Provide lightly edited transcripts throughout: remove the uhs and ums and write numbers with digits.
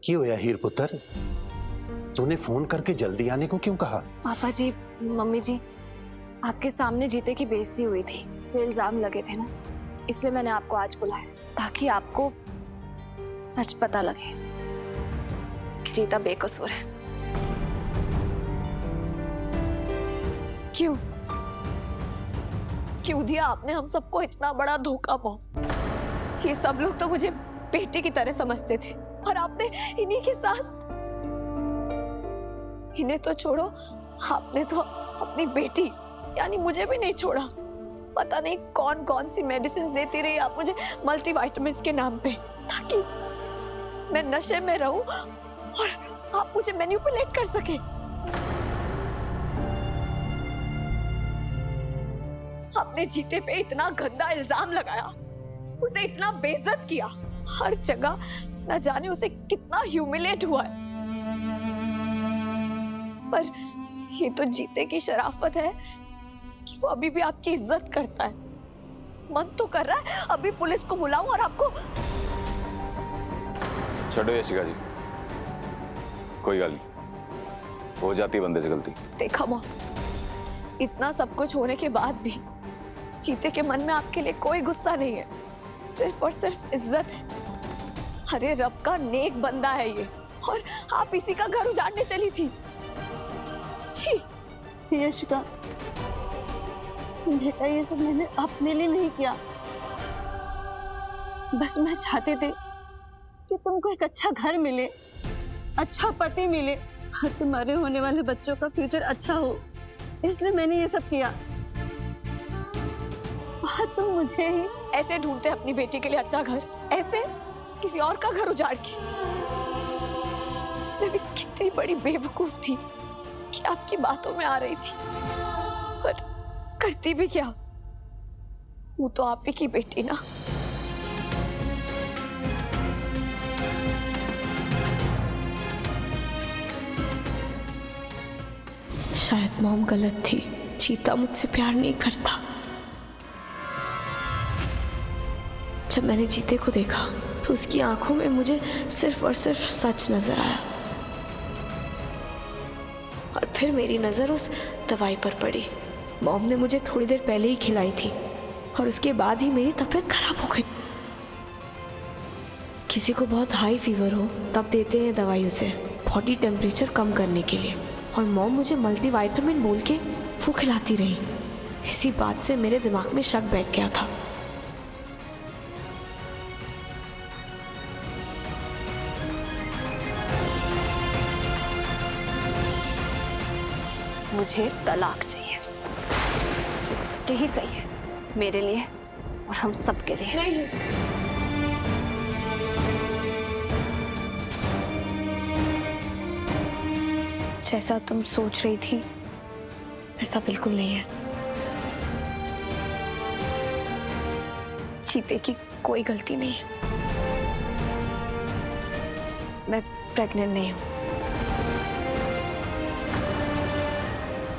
क्यों या हीर पुत्र, तूने फोन करके जल्दी आने को क्यों कहा? पापा जी, मम्मी जी, आपके सामने जीते की बेइज्जती हुई थी, इस पे इल्जाम लगे थे ना, इसलिए मैंने आपको आज बुलाया ताकि आपको सच पता लगे कि जीता बेकसूर है। क्यों क्यों दिया आपने हम सबको इतना बड़ा धोखा मॉम? ये सब लोग तो मुझे बेटी की तरह समझते थे और आपने इन्हीं के साथ। इन्हें तो छोड़ो, आपने तो अपनी बेटी यानी मुझे भी नहीं छोड़ा। पता नहीं कौन कौन सी मेडिसिन देती रही आप मुझे मल्टीविटामिन्स के नाम पे, ताकि मैं नशे में रहूं और आप मुझे मैनिपुलेट कर सके। आपने जीते पे इतना गंदा इल्जाम लगाया, उसे इतना बेइज्जत किया, हर जगह न जाने उसे कितना ह्यूमिलेट हुआ है। पर ये तो जीते की शराफत है कि वो अभी भी आपकी इज्जत करता है। मन तो कर रहा है अभी पुलिस को बुलाऊं और आपको। छोड़ो यशिका जी, कोई गल नहीं, हो जाती बंदे से गलती। देखा मॉम, इतना सब कुछ होने के बाद भी जीते के मन में आपके लिए कोई गुस्सा नहीं है, सिर्फ और सिर्फ इज्जत है। अरे रब का नेक बंदा है ये, और आप इसी का घर उजाड़ने चली थी। छी। यशिका, बेटा ये सब मैंने अपने लिए नहीं किया, बस मैं चाहते थे कि तुमको एक अच्छा घर मिले, अच्छा पति मिले और तुम्हारे होने वाले बच्चों का फ्यूचर अच्छा हो, इसलिए मैंने ये सब किया। और तुम मुझे ही ऐसे ढूंढते अपनी बेटी के लिए अच्छा घर, ऐसे किसी और का घर उजाड़ के। मैं भी कितनी बड़ी बेवकूफ थी कि आपकी बातों में आ रही थी, पर करती भी क्या, वो तो आप ही की बेटी ना। शायद मॉम गलत थी, चीता मुझसे प्यार नहीं करता। जब मैंने जीते को देखा तो उसकी आंखों में मुझे सिर्फ और सिर्फ सच नजर आया, और फिर मेरी नजर उस दवाई पर पड़ी। मॉम ने मुझे थोड़ी देर पहले ही खिलाई थी और उसके बाद ही मेरी तबीयत खराब हो गई। किसी को बहुत हाई फीवर हो तब देते हैं दवाई उसे बॉडी टेम्परेचर कम करने के लिए, और मॉम मुझे मल्टीविटामिन बोल के वो खिलाती रही। इसी बात से मेरे दिमाग में शक बैठ गया था। मुझे तलाक चाहिए, यही सही है मेरे लिए और हम सब के लिए। नहीं, जैसा तुम सोच रही थी ऐसा बिल्कुल नहीं है। चीते की कोई गलती नहीं है। मैं प्रेग्नेंट नहीं हूं।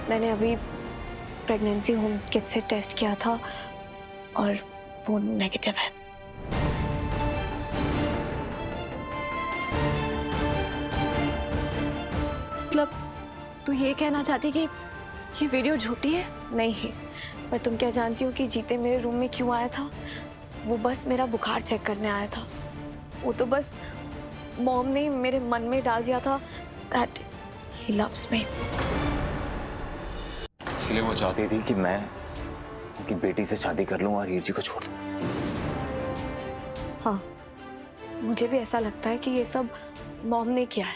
मैंने अभी प्रेगनेंसी होम किट से टेस्ट किया था और वो नेगेटिव है। मतलब तू ये कहना चाहती कि ये वीडियो झूठी है? नहीं, पर तुम क्या जानती हो कि जीते मेरे रूम में क्यों आया था? वो बस मेरा बुखार चेक करने आया था। वो तो बस मॉम ने मेरे मन में डाल दिया था that he loves me। इसलिए वो चाहती थी कि मैं उनकी बेटी से शादी कर लूं और हीर जी को छोड़ दूं। हाँ, मुझे भी ऐसा लगता है कि ये सब मॉम ने किया है।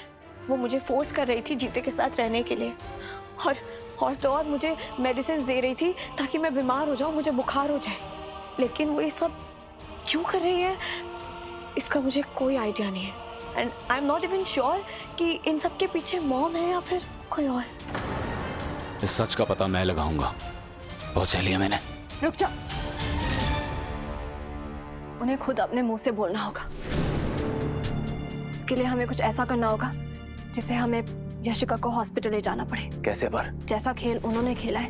वो मुझे फोर्स कर रही थी जीते के साथ रहने के लिए, और तो और मुझे मेडिसिन दे रही थी ताकि मैं बीमार हो जाऊं, मुझे बुखार हो जाए। लेकिन वो ये सब क्यों कर रही है इसका मुझे कोई आइडिया नहीं है, and I am not even sure कि इन सब के पीछे मॉम है या फिर कोई और। इस सच का पता मैं लगाऊंगा। बहुत सह लिया मैंने। रुक जा, उन्हें खुद अपने मुंह से बोलना होगा। उसके लिए हमें कुछ ऐसा करना होगा जिससे हमें यशिका को हॉस्पिटल ले जाना पड़े। कैसे पर? जैसा खेल उन्होंने खेला है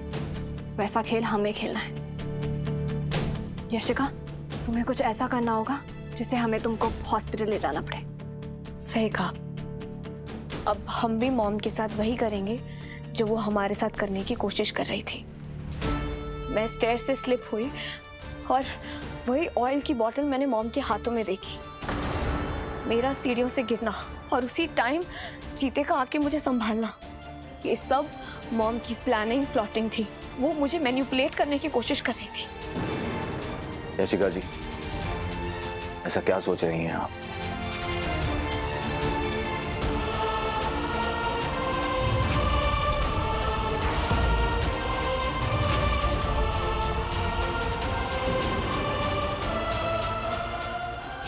वैसा खेल हमें खेलना है। यशिका, तुम्हें कुछ ऐसा करना होगा जिससे हमें तुमको हॉस्पिटल ले जाना पड़े। सही कहा, अब हम भी मॉम के साथ वही करेंगे जो वो हमारे साथ करने की कोशिश कर रही थी। मैं स्टेयर से स्लिप हुई और वही ऑयल की बोतल मैंने मॉम के हाथों में देखी। मेरा सीढ़ियों से गिरना और उसी टाइम जीते का आके मुझे संभालना, ये सब मॉम की प्लानिंग प्लॉटिंग थी। वो मुझे मैनिपुलेट करने की कोशिश कर रही थी। यशिका जी, ऐसा क्या सोच रही हैं आप?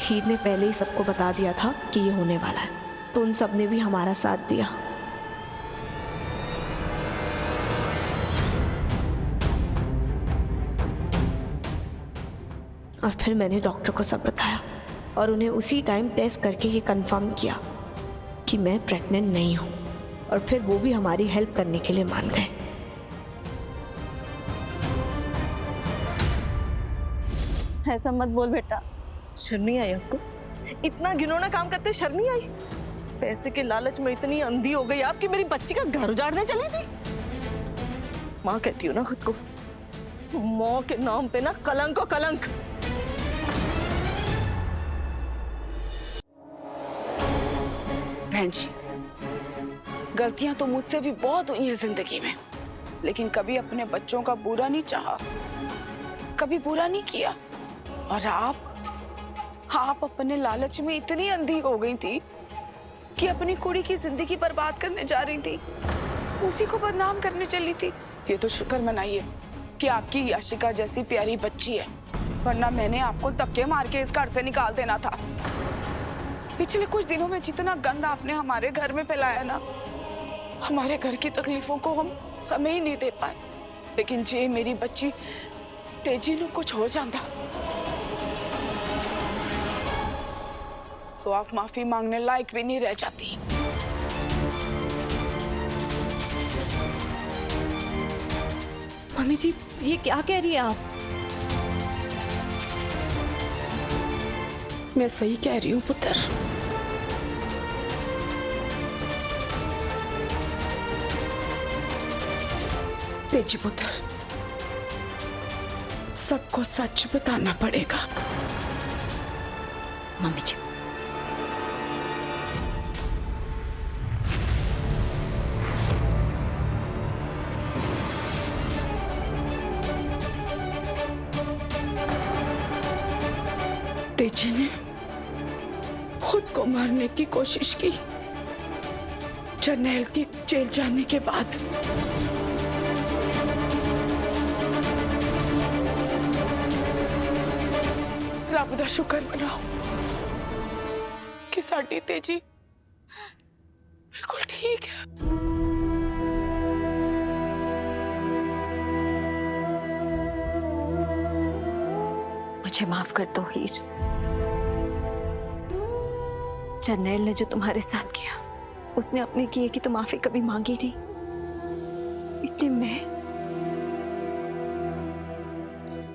हीर ने पहले ही सबको बता दिया था कि ये होने वाला है, तो उन सब ने भी हमारा साथ दिया। और फिर मैंने डॉक्टर को सब बताया और उन्हें उसी टाइम टेस्ट करके ये कंफर्म किया कि मैं प्रेग्नेंट नहीं हूँ। और फिर वो भी हमारी हेल्प करने के लिए मान गए। ऐसा मत बोल बेटा। शर्म नहीं आई आपको? इतना घिनौना काम करते शर्म नहीं आई? पैसे के लालच में इतनी अंधी हो गई आपकी मेरी बच्ची का घर उजाड़ने चली थी। माँ कहती हूँ ना खुद को, माँ के नाम पे ना कलंक को कलंक। बहन जी, गलतियां तो मुझसे भी बहुत हुई हैं जिंदगी में, लेकिन कभी अपने बच्चों का बुरा नहीं चाहा, कभी बुरा नहीं किया। और आप अपने लालच में इतनी अंधी हो गई थी कि अपनी कुड़ी की जिंदगी बर्बाद करने जा रही थी, उसी को बदनाम करने चली थी। ये तो शुक्र मनाइए कि आपकी यशिका जैसी प्यारी बच्ची है, वरना मैंने आपको धक्के मार के इस घर से निकाल देना था। पिछले कुछ दिनों में जितना गंद आपने हमारे घर में फैलाया ना, हमारे घर की तकलीफों को हम समय ही नहीं दे पाए। लेकिन जे मेरी बच्ची तेजी ने कुछ हो जाता तो आप माफी मांगने लायक भी नहीं रह जाती। मम्मी जी, ये क्या कह रही है आप? मैं सही कह रही हूँ पुत्र। तेजी पुत्र, सबको सच बताना पड़ेगा। मम्मी जी, तेजी ने खुद को मारने की कोशिश की जर्नैल की जेल जाने के बाद। रब दा शुक्र मनाओ कि साडी तेजी बिल्कुल ठीक है। मुझे माफ कर दो हीर। जर्नैल ने जो तुम्हारे साथ किया, उसने अपने किए की तो माफी कभी मांगी नहीं, इसलिए मैं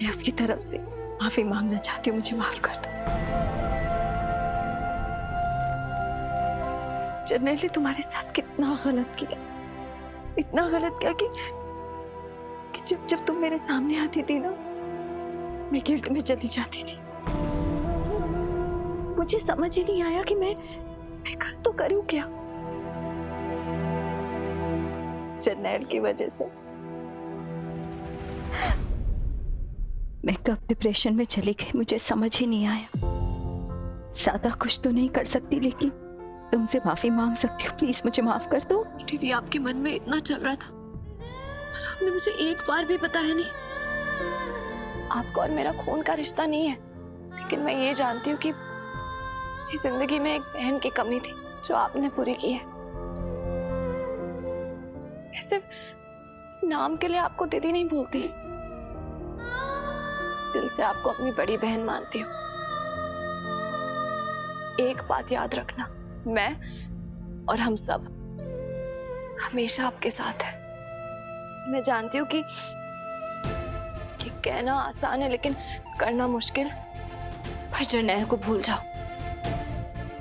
उसकी तरफ से माफी मांगना चाहती हूँ। मुझे माफ कर दो। जर्नैल ने तुम्हारे साथ कितना गलत किया, इतना गलत किया कि जब तुम मेरे सामने आती थी ना, मैं गिल्ट में चली जाती थी। मुझे समझ ही नहीं आया कि मैं कर तो करूं क्या। जर्नैल की वजह से मैं कब डिप्रेशन में चली गई, मुझे समझ ही नहीं आया। ज्यादा कुछ तो नहीं कर सकती, लेकिन तुमसे माफी मांग सकती हूँ। प्लीज मुझे माफ कर दो। दीदी, आपके मन में इतना चल रहा था और आपने मुझे एक बार भी बताया नहीं। आपका और मेरा खून का रिश्ता नहीं है, लेकिन मैं ये जानती हूँ कि इस जिंदगी में एक बहन की कमी थी जो आपने पूरी की है। मैं सिर्फ नाम के लिए आपको दीदी नहीं बोलती, दिल से आपको अपनी बड़ी बहन मानती हूँ। एक बात याद रखना, मैं और हम सब हमेशा आपके साथ है। मैं जानती हूँ कि कहना आसान है लेकिन करना मुश्किल। पर जर्नैल को भूल जाओ,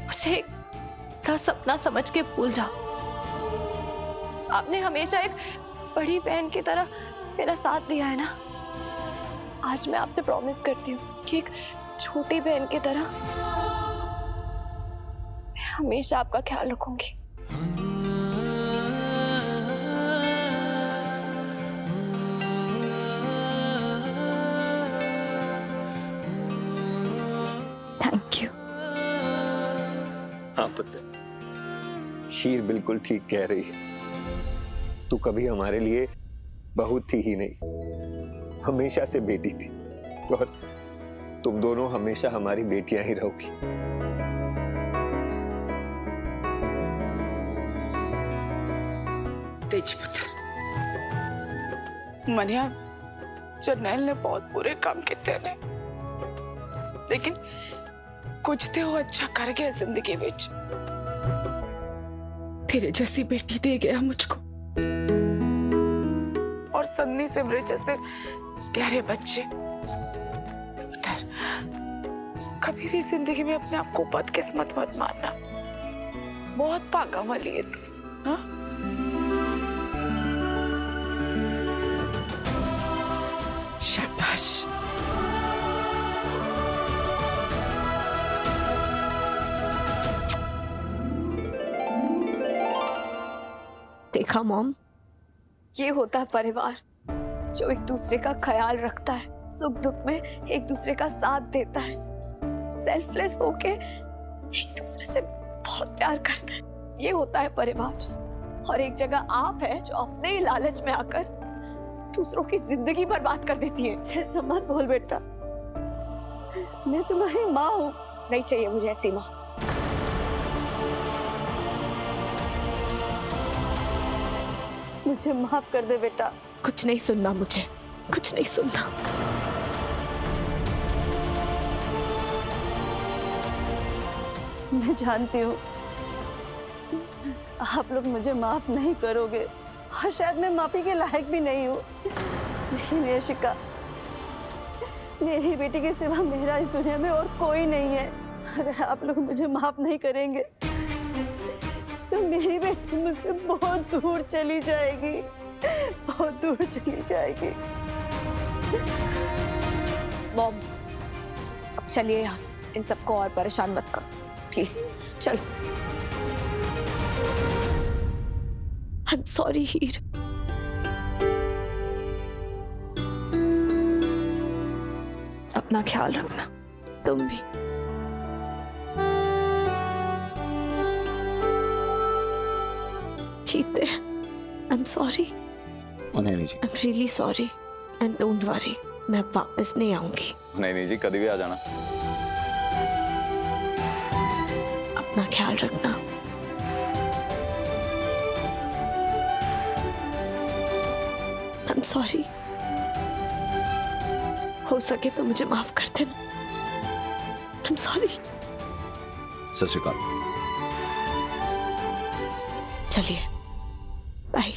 उसे बड़ा सपना समझ के भूल जाओ। आपने हमेशा एक बड़ी बहन की तरह मेरा साथ दिया है ना। आज मैं आपसे प्रॉमिस करती हूँ कि एक छोटी बहन की तरह मैं हमेशा आपका ख्याल रखूंगी। Thank you. हाँ पुत्र, शीर बिल्कुल ठीक कह रही है। तू कभी हमारे लिए बहू थी ही नहीं, हमेशा से बेटी थी, और तुम दोनों हमेशा हमारी बेटियां ही रहोगी। तेज पुत्र, मनिया जरनैल ने बहुत बुरे काम किए ने, लेकिन कुछ तो वो अच्छा कर गया जिंदगी विच। तेरे जैसी बेटी दे गया मुझको, और सन्नी सिमरे जैसे प्यारे बच्चे। पुत्र, कभी भी जिंदगी में अपने आप को बदकिस्मत मत मानना, बहुत भागा वाली है तू। हाँ? शाबाश। देखा मॉम, ये होता है परिवार जो एक दूसरे का ख्याल रखता है, सुख दुख में एक दूसरे का साथ देता है, सेल्फलेस होके एक दूसरे से बहुत प्यार करता है। ये होता है परिवार। और एक जगह आप है जो अपने ही लालच में आकर दूसरों की जिंदगी बर्बाद कर देती है। ऐसा मत बोल बेटा, मैं तुम्हारी माँ हूँ। नहीं चाहिए मुझे ऐसी माँ। मुझे माफ कर दे बेटा। कुछ नहीं सुनना मुझे, कुछ नहीं सुनना। मैं जानती हूँ आप लोग मुझे माफ नहीं करोगे, और शायद मैं माफी के लायक भी नहीं हूँ, लेकिन यशिका, मेरी बेटी के सिवा मेरा इस दुनिया में और कोई नहीं है। अगर आप लोग मुझे माफ नहीं करेंगे तो मेरी बेटी मुझसे बहुत दूर चली जाएगी, बहुत दूर चली जाएगी। मॉम, अब चलिए यहाँ से, इन सबको और परेशान मत करो प्लीज। चलो। आई एम सॉरी हीर। अपना ख्याल रखना, तुम भी। जीते, आई एम सॉरी। नहीं नहीं जी, I am really sorry and don't worry, मैं वापस नहीं आऊंगी। नहीं नहीं जी, कभी भी आ जाना। अपना ख्याल रखना। I am sorry. हो सके तो मुझे माफ कर देना। I am sorry. सत श्री अकाल। चलिए, बाय।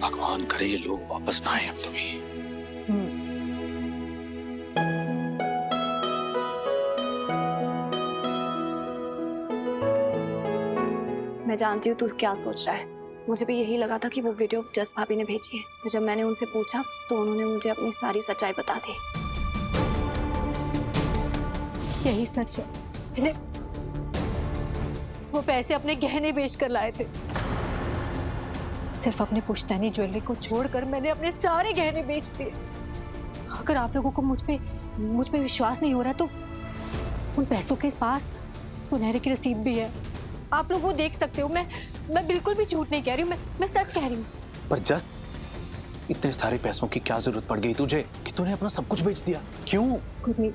भगवान करे ये लोग वापस ना आए हम कभी। मैं जानती हूँ तू क्या सोच रहा है। मुझे भी यही लगा था कि वो वीडियो जस भाभी ने भेजी है। तो जब मैंने उनसे पूछा तो उन्होंने मुझे अपनी सारी सच्चाई बता दी। यही सच है। इन्हें वो पैसे अपने गहने बेच कर लाए थे। सिर्फ अपने पुश्तैनी ज्वेलरी को छोड़कर मैंने अपने सारे गहने बेच दिए। अगर आप लोगों को मुझ पे विश्वास नहीं हो रहा तो उन पैसों के पास सुनहरे की रसीद भी है। आप लोग वो देख सकते हो। मैं बिल्कुल भी झूठ नहीं कह रही हूँ, मैं सच कह रही हूँ। पर जस्ट इतने सारे पैसों की क्या जरूरत पड़ गई तुझे कि तूने अपना सब कुछ बेच दिया? क्यों? गुरमीत,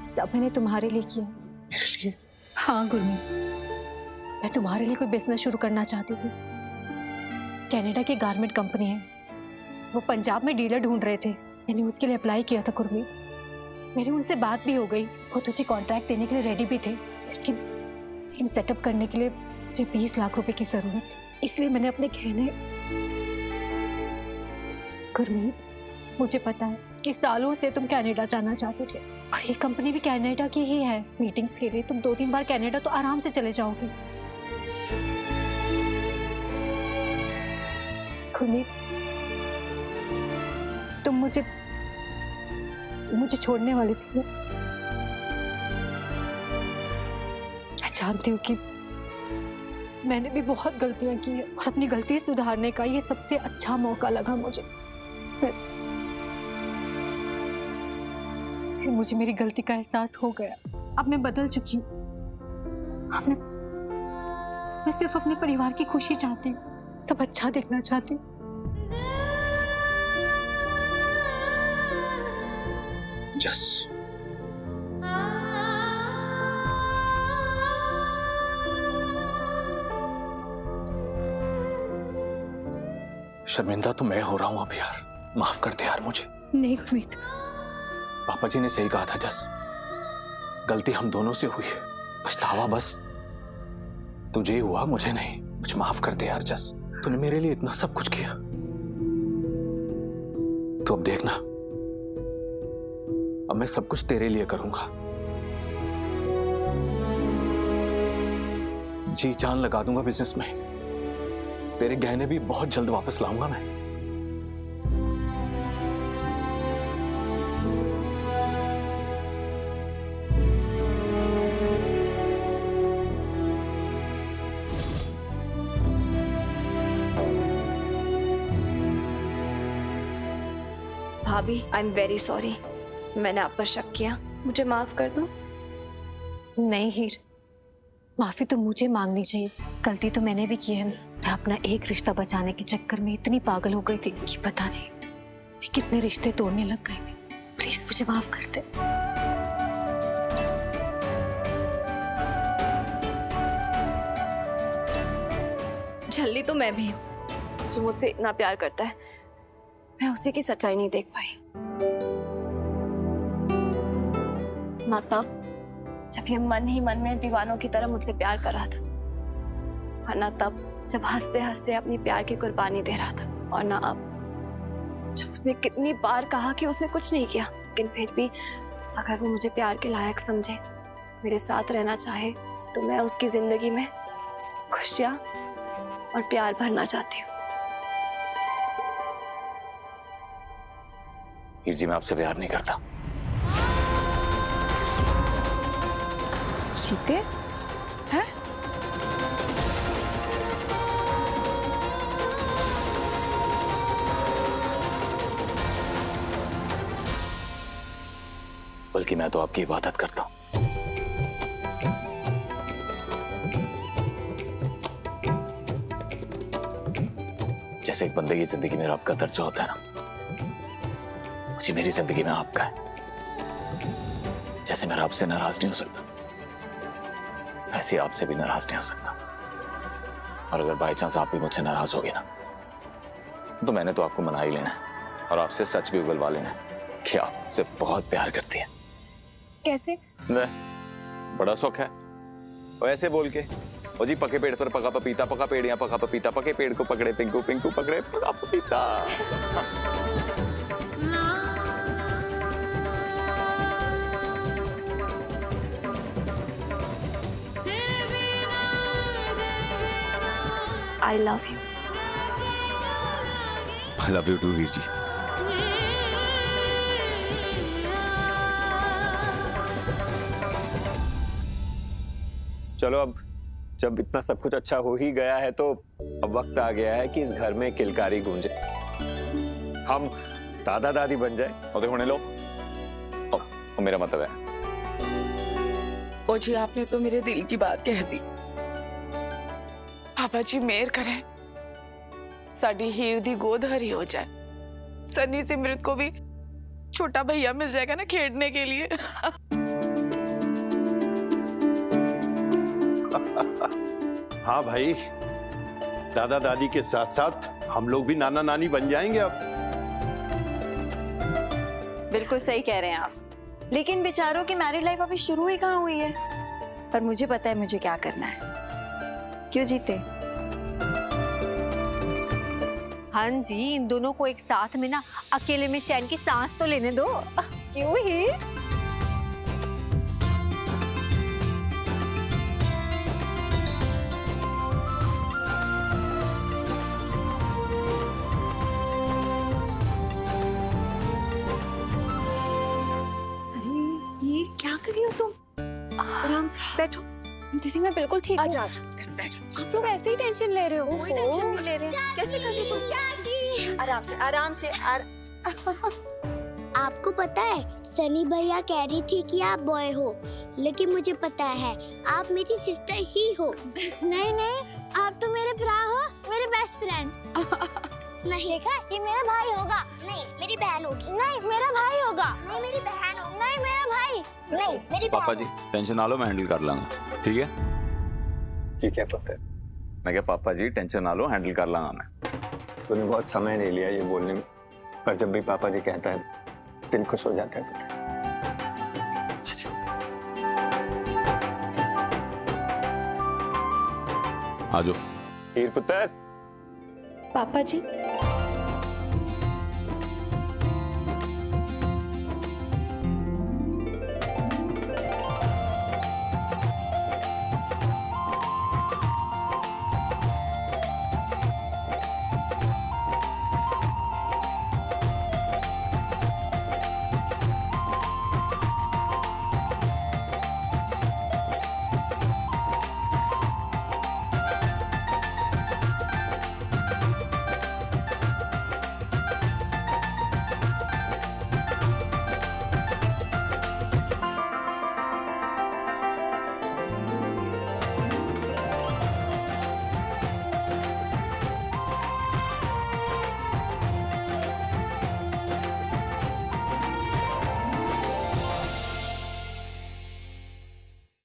सब मैंने तुम्हारे लिए किया। मेरे लिए? हाँ गुरमीत, मैं तुम्हारे लिए कोई बिजनेस शुरू करना चाहती थी। कनाडा की गारमेंट कंपनी है, वो पंजाब में डीलर ढूंढ रहे थे। मैंने उसके लिए अप्लाई किया था गुरमीत। मेरी उनसे बात भी हो गई, वो तुझे कॉन्ट्रैक्ट देने के लिए रेडी भी थे, लेकिन सेटअप करने के लिए मुझे 20 लाख रुपए की जरूरत थी। इसलिए मैंने अपने गहने गुरमीत, मुझे पता है कि सालों से तुम कनाडा जाना चाहते थे और ये कंपनी भी कनाडा की ही है। मीटिंग्स के लिए तुम 2-3 बार कनाडा तो आराम से चले जाओगे। गुरमीत, तुम मुझे छोड़ने वाली थी ना? मैं जानती हूँ कि मैंने भी बहुत गलतियां की है और अपनी गलती सुधारने का ये सबसे अच्छा मौका लगा मुझे। मुझे मेरी गलती का एहसास हो गया। अब मैं बदल चुकी हूँ। अब मैं सिर्फ अपने परिवार की खुशी चाहती हूँ, सब अच्छा देखना चाहती हूँ। जस, शर्मिंदा तो मैं हो रहा हूं अब यार, माफ कर दे यार मुझे। नहीं गुरमीत, पापा जी ने सही कहा था जस, गलती हम दोनों से हुई है, पछतावा बस तुझे ही हुआ, मुझे नहीं। मुझे माफ कर दे यार जस, तूने मेरे लिए इतना सब कुछ किया। तो अब देखना, अब मैं सब कुछ तेरे लिए करूंगा, जी जान लगा दूंगा बिजनेस में। तेरे गहने भी बहुत जल्द वापस लाऊंगा मैं। भाभी, आई एम वेरी सॉरी, मैंने आप पर शक किया, मुझे माफ कर दो। नहीं हीर, माफी तो मुझे मांगनी चाहिए। गलती तो मैंने भी की है। मैं अपना एक रिश्ता बचाने के चक्कर में इतनी पागल हो गई थी कि पता नहीं मैं कितने रिश्ते तोड़ने लग गई थी। प्लीज मुझे माफ कर दे। झल्ली तो मैं भी हूँ, जो मुझसे इतना प्यार करता है, मैं उसी की सच्चाई नहीं देख पाई। माता, जब ये मन ही मन में दीवानों की तरह मुझसे प्यार कर रहा था, और ना तब जब हंसते हंसते अपनी प्यार की कुर्बानी दे रहा था, और ना अब जब उसने कितनी बार कहा कि उसने कुछ नहीं किया, लेकिन फिर भी अगर वो मुझे प्यार के लायक समझे, मेरे साथ रहना चाहे, तो मैं उसकी जिंदगी में खुशियां और प्यार भरना चाहती हूँ। हीर जी, मैं आपसे प्यार नहीं करता। जीते हैं? बल्कि मैं तो आपकी इबादत करता हूं। जैसे एक बंदे की जिंदगी में रब का दर्जा होता है ना, मुझे मेरी जिंदगी में आपका है। जैसे मैं आपसे नाराज नहीं हो सकता, ऐसे आपसे भी नाराज नहीं हो सकता। और अगर बाई चांस आप भी मुझसे नाराज होगे ना, तो मैंने तो आपको मना ही लेना है और आपसे सच भी उगलवा लेना है कि आप मुझसे बहुत प्यार करती है। कैसे? बड़ा शौक है और ऐसे बोल के, ओ जी, पके पेड़ पर पका पपीता, पका पेड़ यहाँ पका पपीता, पके पेड़ को पकड़े पिंकू, पिंकू पकड़े पका पपीता। I love you. I love you too, हीर जी। चलो, अब जब इतना सब कुछ अच्छा हो ही गया है, तो अब वक्त आ गया है कि इस घर में किलकारी गूंजे, हम दादा दादी बन जाए। और देखो लो, मेरा मतलब है, ओ जी, आपने तो मेरे दिल की बात कह दी। पापा जी मेहर करें, साड़ी हीर दी गोद हरी हो जाए। सन्नी सिमरत को भी छोटा भैया मिल जाएगा ना खेलने के लिए। हाँ भाई, दादा दादी के साथ साथ हम लोग भी नाना नानी बन जाएंगे अब। बिल्कुल सही कह रहे हैं आप, लेकिन बेचारों की मैरिड लाइफ अभी शुरू ही कहाँ हुई है। पर मुझे पता है मुझे क्या करना है। क्यों जीते? हाँ जी, इन दोनों को एक साथ में ना अकेले में चैन की सांस तो लेने दो। क्यों ही? ये क्या कर रही हो तुम? आराम से बैठो। दीदी मैं बिल्कुल ठीक हूँ। आजा आप लोग ऐसे ही टेंशन ले रहे हो। कोई टेंशन नहीं ले रहे। कैसे कर रही तुम? आराम से आराम से आपको पता है सनी भैया कह रही थी कि आप बॉय हो, लेकिन मुझे पता है आप मेरी सिस्टर ही हो। नहीं नहीं, आप तो मेरे भरा हो, मेरे बेस्ट फ्रेंड। नहीं देखा, ये मेरा भाई होगा। नहीं मेरी बहन होगी। नहीं मेरा भाई होगा। नहीं मेरी बहन होगी। नहीं मेरा भाई। नहीं मेरी पापा जी टेंशन ना लो, मैं हैंडल कर लाऊंगा, ठीक है? ठीक है पुत्र, मैं क्या पापा जी टेंशन ना लो, हैंडल कर लाऊंगा मैं। तूने बहुत समय नहीं लिया ये बोलने में, पर जब भी पापा जी कहता है दिल खुश हो जाता है पुत्र। आ जाओ। हीर पुत्र। पापा जी